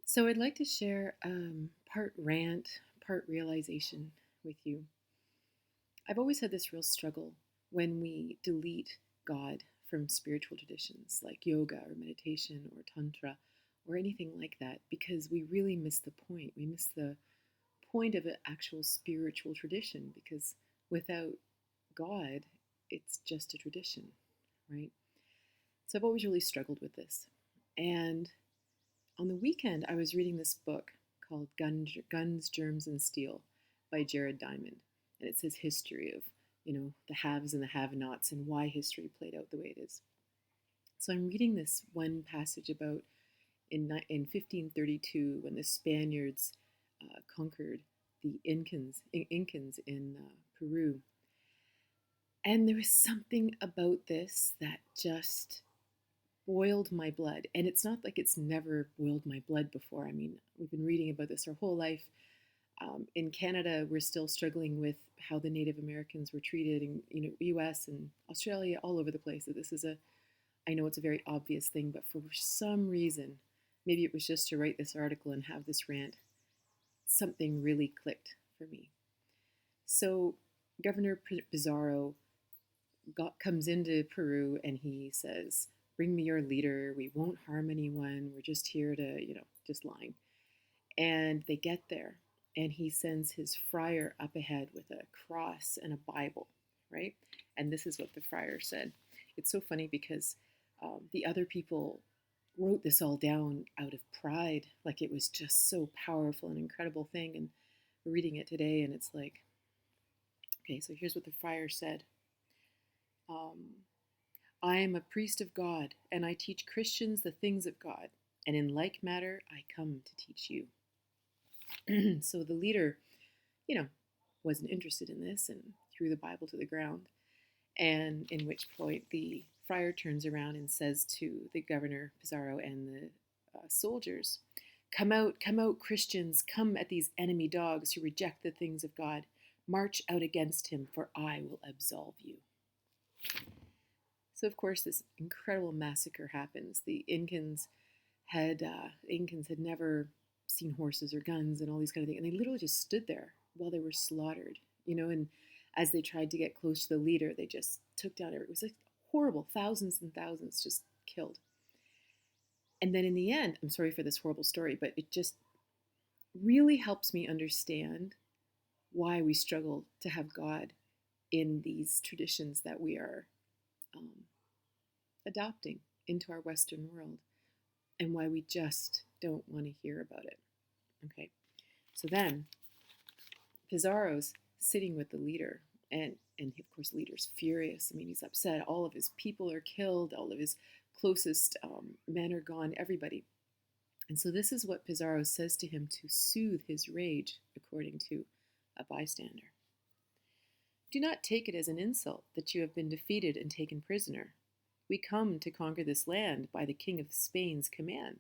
So I'd like to share part rant, part realization with you. I've always had this real struggle when we delete God from spiritual traditions like yoga or meditation or tantra or anything like that because we really miss the point. We miss the point of an actual spiritual tradition because without God, it's just a tradition, right? So I've always really struggled with this. And on the weekend, I was reading this book called Guns, Germs, and Steel by Jared Diamond. And it says history of, the haves and the have-nots and why history played out the way it is. So I'm reading this one passage about in 1532 when the Spaniards conquered the Incans in Peru. And there was something about this that just boiled my blood. And it's not like it's never boiled my blood before. I mean, we've been reading about this our whole life. In Canada, we're still struggling with how the Native Americans were treated in U.S. and Australia, all over the place. So this is I know it's a very obvious thing, but for some reason, maybe it was just to write this article and have this rant, something really clicked for me. So Governor Pizarro comes into Peru and he says, "Bring me your leader. We won't harm anyone. We're just here to, just lying." And they get there, and he sends his friar up ahead with a cross and a Bible, right? And this is what the friar said. It's so funny because the other people wrote this all down out of pride, like it was just so powerful and incredible thing. And we're reading it today, and it's like, okay, so here's what the friar said. I am a priest of God, and I teach Christians the things of God, and in like matter I come to teach you. So the leader, you know, wasn't interested in this and threw the Bible to the ground. And in which point the friar turns around and says to the governor, Pizarro, and the soldiers, come out, Christians, come at these enemy dogs who reject the things of God. March out against him, for I will absolve you." So, of course, this incredible massacre happens. The Incans had never seen horses or guns and all these kind of things, and they literally just stood there while they were slaughtered, and as they tried to get close to the leader, they just took down everyone. It was like horrible, thousands and thousands just killed. And then in the end, I'm sorry for this horrible story, but it just really helps me understand why we struggle to have God in these traditions that we are um, adopting into our Western world, and why we just don't want to hear about it. Okay, so then Pizarro's sitting with the leader, and of course the leader's furious. I mean, he's upset. All of his people are killed. All of his closest men are gone. Everybody. And so this is what Pizarro says to him to soothe his rage, according to a bystander. "Do not take it as an insult that you have been defeated and taken prisoner. We come to conquer this land by the King of Spain's command,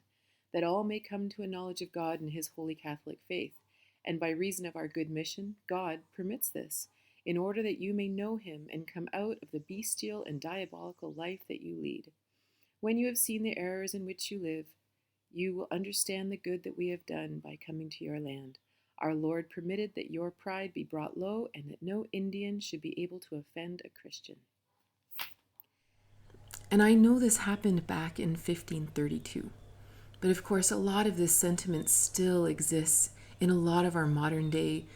that all may come to a knowledge of God and his holy Catholic faith. And by reason of our good mission, God permits this, in order that you may know him and come out of the bestial and diabolical life that you lead. When you have seen the errors in which you live, you will understand the good that we have done by coming to your land. Our Lord permitted that your pride be brought low, and that no Indian should be able to offend a Christian." And I know this happened back in 1532. But of course, a lot of this sentiment still exists in a lot of our modern day,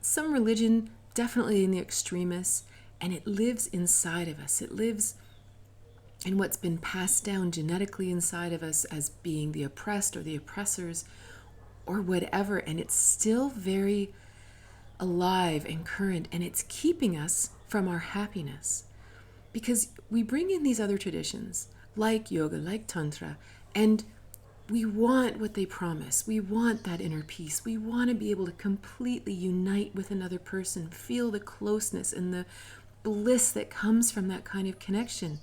some religion, definitely in the extremists, and it lives inside of us. It lives in what's been passed down genetically inside of us as being the oppressed or the oppressors or whatever, and it's still very alive and current, and it's keeping us from our happiness. Because we bring in these other traditions, like yoga, like tantra, and we want what they promise. We want that inner peace. We want to be able to completely unite with another person, feel the closeness and the bliss that comes from that kind of connection.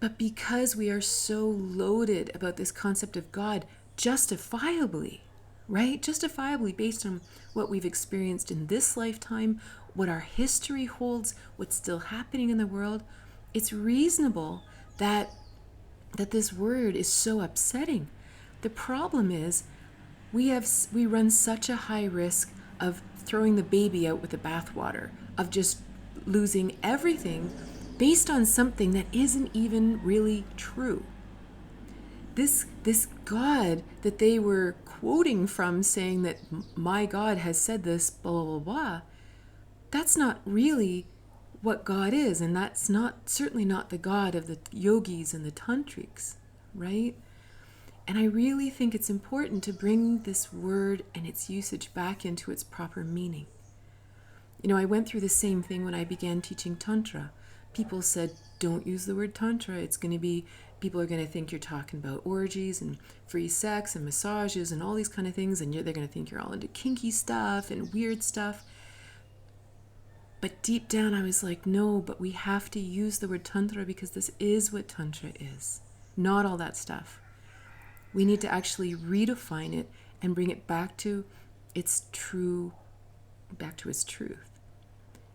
But because we are so loaded about this concept of God, justifiably, right? Justifiably based on what we've experienced in this lifetime, what our history holds, what's still happening in the world, it's reasonable that this word is so upsetting. The problem is we run such a high risk of throwing the baby out with the bathwater, of just losing everything based on something that isn't even really true. This God that they were quoting from, saying that my God has said this, blah, blah, blah, blah, that's not really what God is. And that's certainly not the God of the yogis and the tantrics, right? And I really think it's important to bring this word and its usage back into its proper meaning. I went through the same thing when I began teaching tantra. People said, don't use the word tantra. People are going to think you're talking about orgies and free sex and massages and all these kind of things, and they're going to think you're all into kinky stuff and weird stuff. But deep down I was like, no, but we have to use the word tantra because this is what tantra is, not all that stuff. We need to actually redefine it and bring it back to its truth.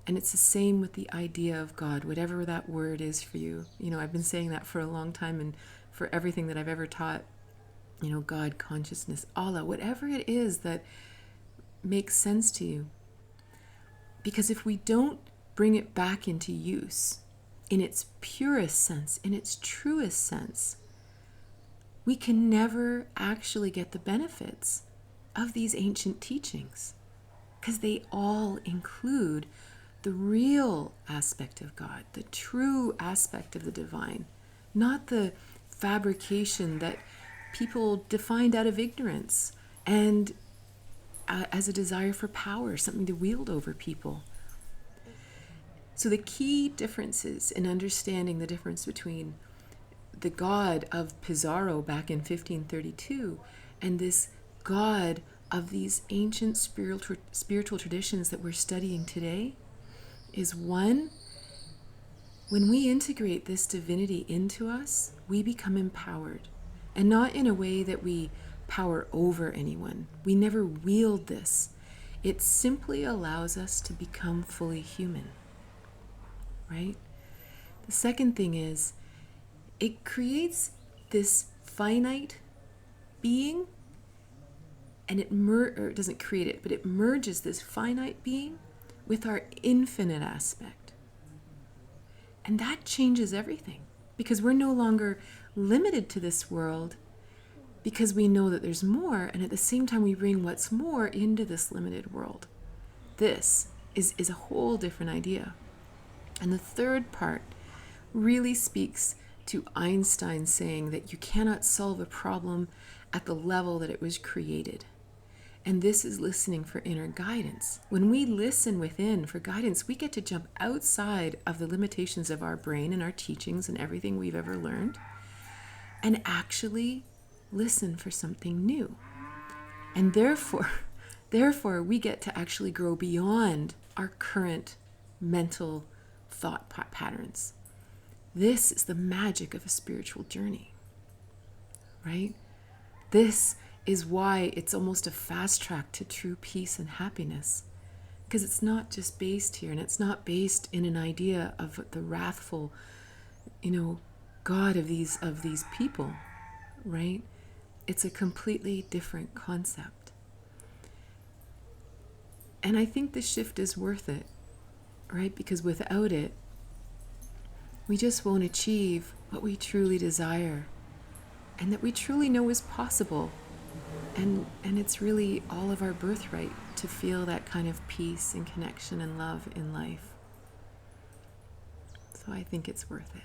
And it's the same with the idea of God, whatever that word is for you. I've been saying that for a long time, and for everything that I've ever taught, God, consciousness, Allah, whatever it is that makes sense to you. Because if we don't bring it back into use in its purest sense, in its truest sense, we can never actually get the benefits of these ancient teachings, because they all include the real aspect of God, the true aspect of the divine, not the fabrication that people defined out of ignorance and as a desire for power, something to wield over people. So the key differences in understanding the difference between the God of Pizarro back in 1532 and this God of these ancient spiritual traditions that we're studying today is, one, when we integrate this divinity into us, we become empowered. And not in a way that we power over anyone. We never wield this. It simply allows us to become fully human, right? The second thing is, it creates this finite being, and it doesn't create it, but it merges this finite being with our infinite aspect. And that changes everything, because we're no longer limited to this world, because we know that there's more, and at the same time we bring what's more into this limited world. This is a whole different idea. And the third part really speaks to Einstein saying that you cannot solve a problem at the level that it was created. And this is listening for inner guidance. When we listen within for guidance, we get to jump outside of the limitations of our brain and our teachings and everything we've ever learned, and actually listen for something new. And therefore we get to actually grow beyond our current mental thought patterns. This is the magic of a spiritual journey, right? This is why it's almost a fast track to true peace and happiness, because it's not just based here, and it's not based in an idea of the wrathful, God of these people, right? It's a completely different concept. And I think the shift is worth it, right? Because without it, we just won't achieve what we truly desire and that we truly know is possible. And it's really all of our birthright to feel that kind of peace and connection and love in life. So I think it's worth it.